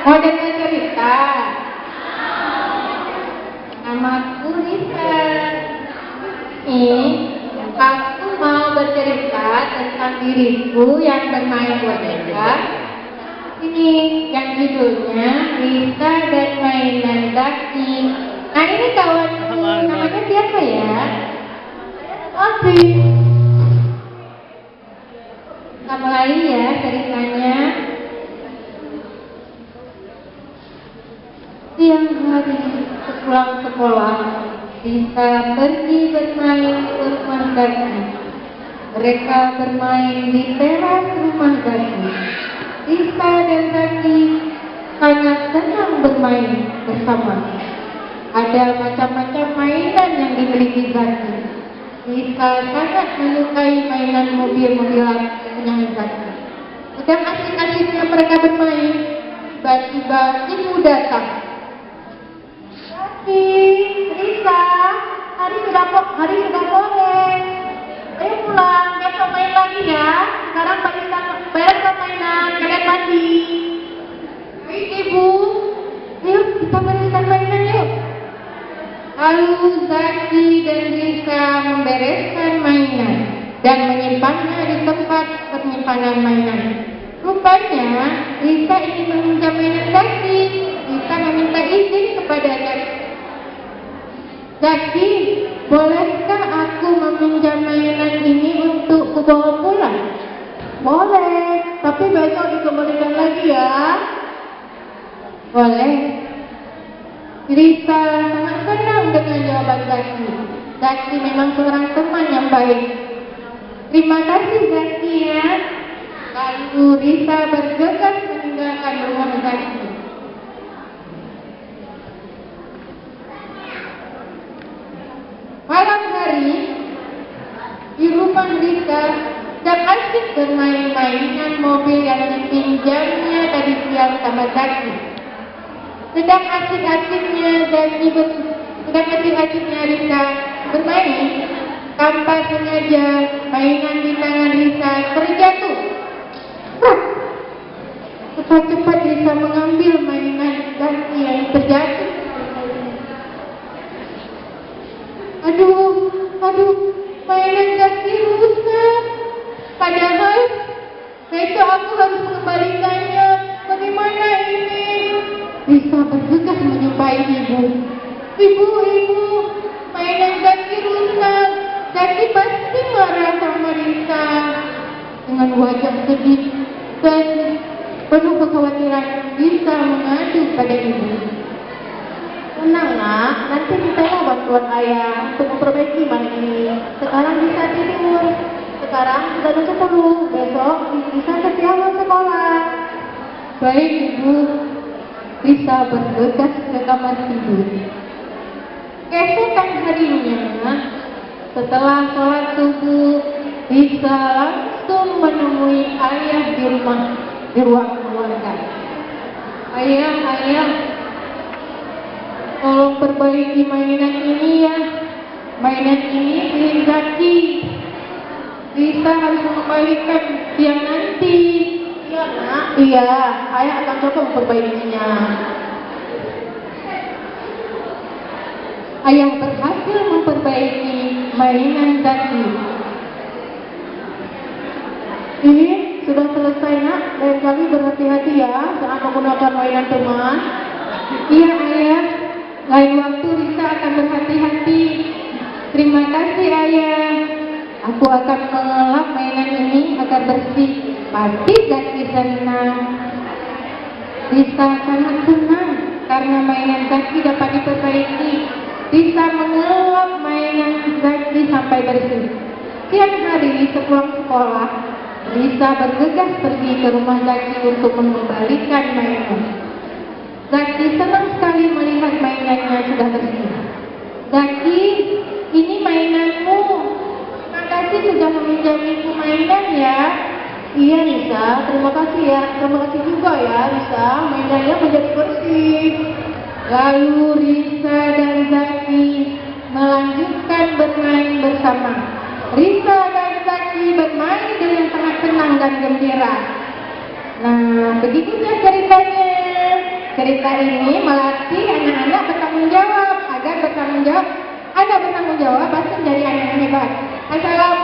Mau dengar cerita? Namaku Risa. Aku mau bercerita tentang diriku yang bermain boneka. Ini yang judulnya Risa dan Mainan Zaki. Nah ini kawanku, namanya siapa ya? Oke. Mulai ya ceritanya. Siang hari sepulang sekolah, Risa pergi bermain ke rumah Zaki. Mereka bermain di teras rumah Zaki. Risa dan Zaki sangat senang bermain bersama. Ada macam-macam mainan yang dimiliki Zaki. Risa sangat menyukai mainan mobil-mobilan punya Zaki. Sedang asik-asiknya mereka bermain, tiba-tiba ibu datang. Risa, hari sudah sore. Ayo pulang, besok main lagi ya. Sekarang bayar mainan, kalian mandi. Baik ibu, yuk kita bereskan mainan yuk. Lalu Zaki dan Risa membereskan mainan dan menyimpannya di tempat penyimpanan mainan. Rupanya Risa ingin meminjam mainan Zaki. Risa meminta izin kepada Zaki. Zaki, bolehkah aku meminjam mainan ini untuk kubawa pulang? Boleh, tapi besok dikembalikan lagi ya. Boleh. Risa sangat senang dengan jawaban Zaki. Zaki memang seorang teman yang baik. Terima kasih Zaki ya. Lalu Risa bergegas meninggalkan rumah Zaki. Malam hari di rumah Risa sedang asik bermain mainan mobil yang dipinjamnya tadi siang sama Zaki. Sedang asik-asiknya Risa bermain, tanpa sengaja mainan di tangan Risa terjatuh. Cepat-cepat Risa mengambil mainan Zaki yang terjatuh. Aduh, mainan Zaki rusak. Padahal besok aku harus mengembalikannya. Bagaimana ini? Risa bergegas menyupai ibu. Ibu, mainan Zaki rusak. Zaki pasti marah sama Risa. Dengan wajah sedih dan penuh kekhawatiran, Risa mengadu pada ibu. Tenang nak, nanti mintalah bantuan ayah untuk memperbaiki mainan ini. Sekarang Risa tidur. Sekarang sudah jam 10. Besok Risa kesiangan sekolah. Baik ibu. Risa bergegas ke kamar tidur. Keesokan harinya, setelah sholat subuh, Risa langsung menemui ayah di ruang keluarga. Ayah, tolong perbaiki mainan ini ya. Mainan ini milik Zaki. Risa harus mengembalikan siang nanti. Iya nak? Iya, ayah akan coba memperbaikinya. Ayah berhasil memperbaiki mainan Zaki. Ini sudah selesai nak. Lain kali berhati-hati ya saat menggunakan mainan teman. Iya ayah. Lain waktu Risa akan berhati-hati. Terima kasih ayah. Aku akan mengelap mainan ini agar bersih. Pasti Zaki senang. Risa sangat senang karena mainan Zaki dapat diperbaiki. Risa mengelap mainan Zaki sampai bersih. Siang hari sepulang sekolah, Risa bergegas pergi ke rumah Zaki untuk mengembalikan mainan. Zaki senang sekali melihat mainannya sudah bersih. Zaki, ini mainanmu. Terima kasih sudah meminjamiku mainan ya. Iya Risa, terima kasih ya. Terima kasih juga ya Risa, mainannya menjadi bersih. Lalu Risa dan Zaki melanjutkan bermain bersama. Risa dan Zaki bermain dengan sangat senang dan gembira. Nah, begitulah ceritanya. cerita ini melatih anak-anak bertanggung jawab agar bertanggung jawab, Anda bertanggung jawab pasti menjadi anak yang hebat. Assalamualaikum.